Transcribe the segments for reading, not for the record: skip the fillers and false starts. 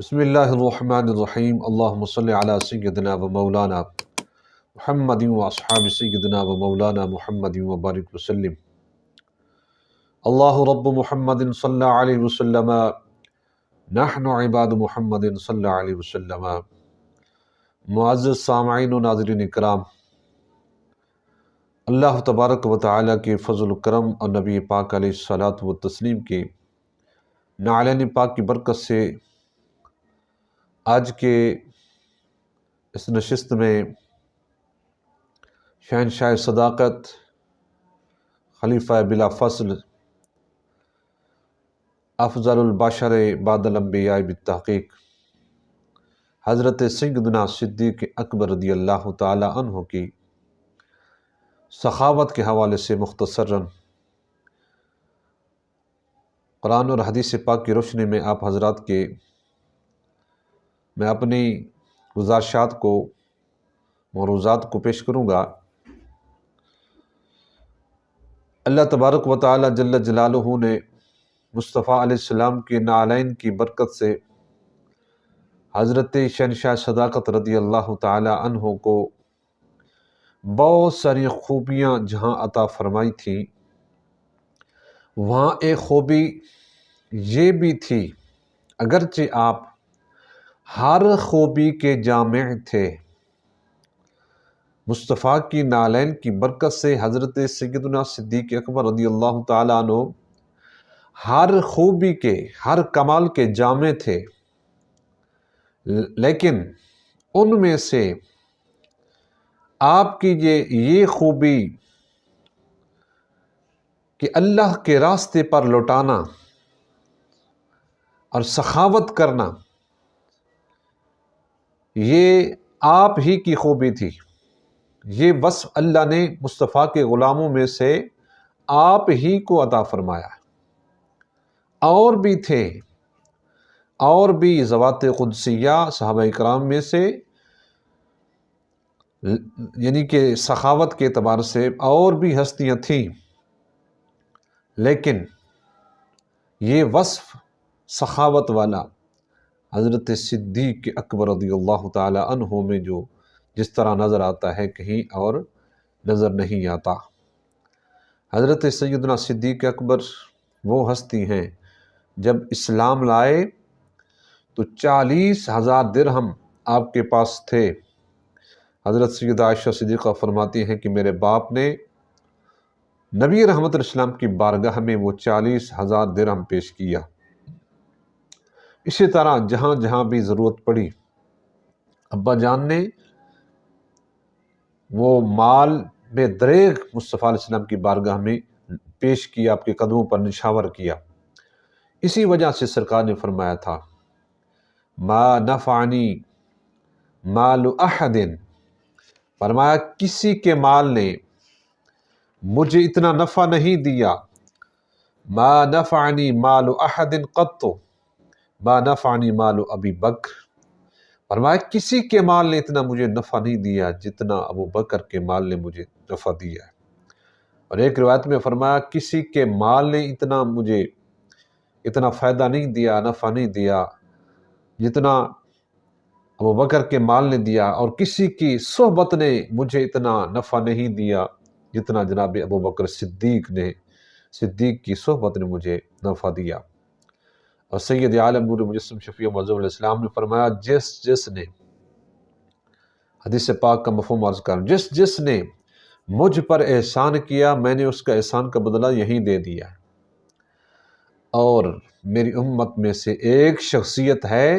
بسم اللہ الرحمن الرحیم اللہم صلی علی سیدنا و مولانا محمد و اصحاب سیدنا و مولانا محمد و بارک وسلم۔ اللہ رب محمد صلی علیہ وسلم، نحن عباد محمد صلی علیہ وسلم۔ معزز سامعین و ناظرین اکرام، اللہ تبارک و تعالیٰ کے فضل و کرم اور نبی پاک علیہ الصلاۃ والتسلیم کے نعلین پاک کی برکت سے آج کے اس نشست میں شہنشاہ صداقت، خلیفہ بلا فصل، افضل البشر بعد الانبیاء بالتحقیق، حضرت سیدنا صدیق اکبر رضی اللہ تعالی عنہ کی سخاوت کے حوالے سے مختصراً قرآن اور حدیث پاک کی روشنی میں آپ حضرات کے میں اپنی گزارشات کو، موروضات کو پیش کروں گا۔ اللہ تبارک و تعالی جل جلالہ نے مصطفیٰ علیہ السلام کے نعلین کی برکت سے حضرت شہنشاہ صداقت رضی اللہ تعالی عنہ کو بہت ساری خوبیاں جہاں عطا فرمائی تھیں، وہاں ایک خوبی یہ بھی تھی، اگرچہ آپ ہر خوبی کے جامع تھے، مصطفیٰ کی نعلین کی برکت سے حضرت سیدنا صدیق اکبر رضی اللہ تعالیٰ عنہ ہر خوبی کے، ہر کمال کے جامع تھے، لیکن ان میں سے آپ کی یہ خوبی کہ اللہ کے راستے پر لوٹانا اور سخاوت کرنا، یہ آپ ہی کی خوبی تھی۔ یہ وصف اللہ نے مصطفیٰ کے غلاموں میں سے آپ ہی کو عطا فرمایا۔ اور بھی تھے، اور بھی ذوات قدسیہ صحابہ اکرام میں سے، یعنی کہ سخاوت کے اعتبار سے اور بھی ہستیاں تھیں، لیکن یہ وصف سخاوت والا حضرت صدیق اکبر رضی اللہ تعالی عنہ میں جو جس طرح نظر آتا ہے کہیں اور نظر نہیں آتا۔ حضرت سیدنا صدیق اکبر وہ ہستی ہیں، جب اسلام لائے تو 40,000 درہم آپ کے پاس تھے۔ حضرت سیدہ عائشہ صدیقہ فرماتی ہیں کہ میرے باپ نے نبی رحمت الاسلام کی بارگاہ میں وہ 40,000 درہم پیش کیا۔ اسی طرح جہاں جہاں بھی ضرورت پڑی، ابا جان نے وہ مال بے دریغ مصطفیٰ علیہ السلام کی بارگاہ میں پیش کیا، آپ کے قدموں پر نشاور کیا۔ اسی وجہ سے سرکار نے فرمایا تھا، ما نفعنی مال احد، فرمایا کسی کے مال نے مجھے اتنا نفع نہیں دیا، ما نفعنی مال احد قط ما نفعنی مال ابی بکر، فرمایا کسی کے مال نے اتنا مجھے نفع نہیں دیا جتنا ابو بکر کے مال نے مجھے نفع دیا۔ اور ایک روایت میں فرمایا کسی کے مال نے مجھے اتنا فائدہ نہیں دیا، نفع نہیں دیا جتنا ابو بکر کے مال نے دیا، اور کسی کی صحبت نے مجھے اتنا نفع نہیں دیا جتنا جناب ابو بکر صدیق کی صحبت نے مجھے نفع دیا۔ اور سید عالم نور مجسم شفیع معظم علیہ السلام نے فرمایا، جس نے، حدیث پاک کا مفہوم عرض کر، جس نے مجھ پر احسان کیا، میں نے اس کا احسان کا بدلہ یہیں دے دیا۔ اور میری امت میں سے ایک شخصیت ہے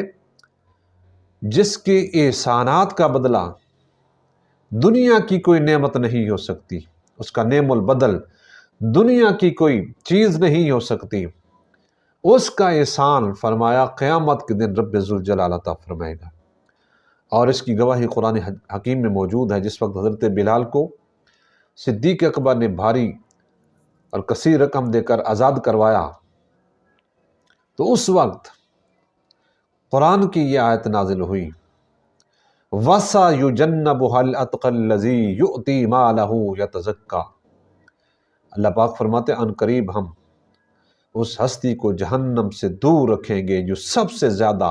جس کے احسانات کا بدلہ دنیا کی کوئی نعمت نہیں ہو سکتی، اس کا نعم البدل دنیا کی کوئی چیز نہیں ہو سکتی، اس کا احسان فرمایا قیامت کے دن رب ذوالجلال عطا فرمائے گا۔ اور اس کی گواہی قرآن حکیم میں موجود ہے۔ جس وقت حضرت بلال کو صدیق اکبر نے بھاری اور کثیر رقم دے کر آزاد کروایا، تو اس وقت قرآن کی یہ آیت نازل ہوئی، وَسَيُجَنَّبُهَا الْأَتْقَى الَّذِي يُؤْتِي مَالَهُ يَتَزَكَّى، اللہ پاک فرماتے ہیں ان قریب ہم اس ہستی کو جہنم سے دور رکھیں گے جو سب سے زیادہ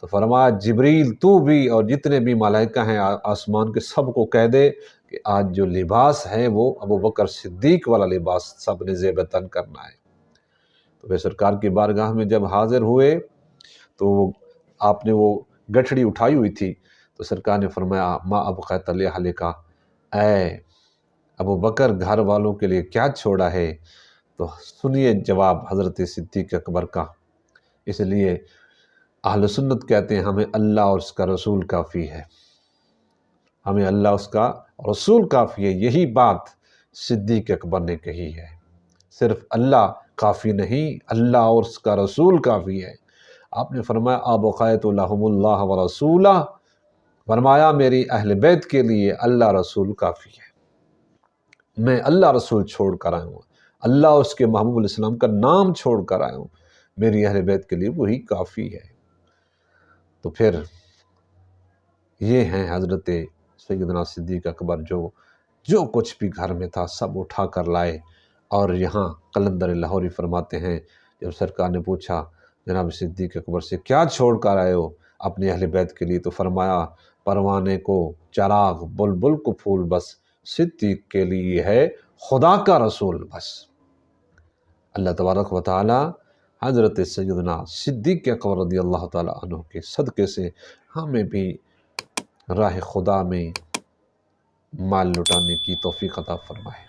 تو فرمایا جبریل تو بھی اور جتنے بھی ملائکہ ہیں آسمان کے سب کو کہہ دے کہ آج جو لباس ہے وہ ابو بکر صدیق والا لباس سب نے زیب تن کرنا ہے۔ تو پھر سرکار کی بارگاہ میں جب حاضر ہوئے تو آپ نے وہ گٹھڑی اٹھائی ہوئی تھی، تو سرکار نے فرمایا ما ابقیت لأہلک، اے ابو بکر گھر والوں کے لیے کیا چھوڑا ہے؟ تو سنیے جواب حضرت صدیق اکبر کا۔ اس لیے اہل سنت کہتے ہیں ہمیں اللہ اور اس کا رسول کافی ہے، ہمیں اللہ اس کا رسول کافی ہے۔ یہی بات صدیق اکبر نے کہی ہے، صرف اللہ کافی نہیں، اللہ اور اس کا رسول کافی ہے۔ آپ نے فرمایا ابقیت لہم اللہ ورسولہ، فرمایا میری اہل بیت کے لیے اللہ رسول کافی ہے، میں اللہ رسول چھوڑ کر آیا ہوں، اللہ اور اس کے محبوب علیہ السلام کا نام چھوڑ کر آیا ہوں، میری اہل بیت کے لیے وہی کافی ہے۔ تو پھر یہ ہیں حضرت سیدنا صدیق اکبر جو کچھ بھی گھر میں تھا سب اٹھا کر لائے۔ اور یہاں قلندر لاہوری فرماتے ہیں جب سرکار نے پوچھا جناب صدیق اکبر سے کیا چھوڑ کر آئے ہو اپنے اہل بیت کے لیے، تو فرمایا پروانے کو چراغ، بلبل کو پھول، بس صدیق کے لیے ہے خدا کا رسول بس۔ اللہ تبارک و تعالی حضرت سیدنا صدیق اکبر رضی اللہ تعالی عنہ کے صدقے سے ہمیں بھی راہ خدا میں مال لٹانے کی توفیق عطا فرمائے۔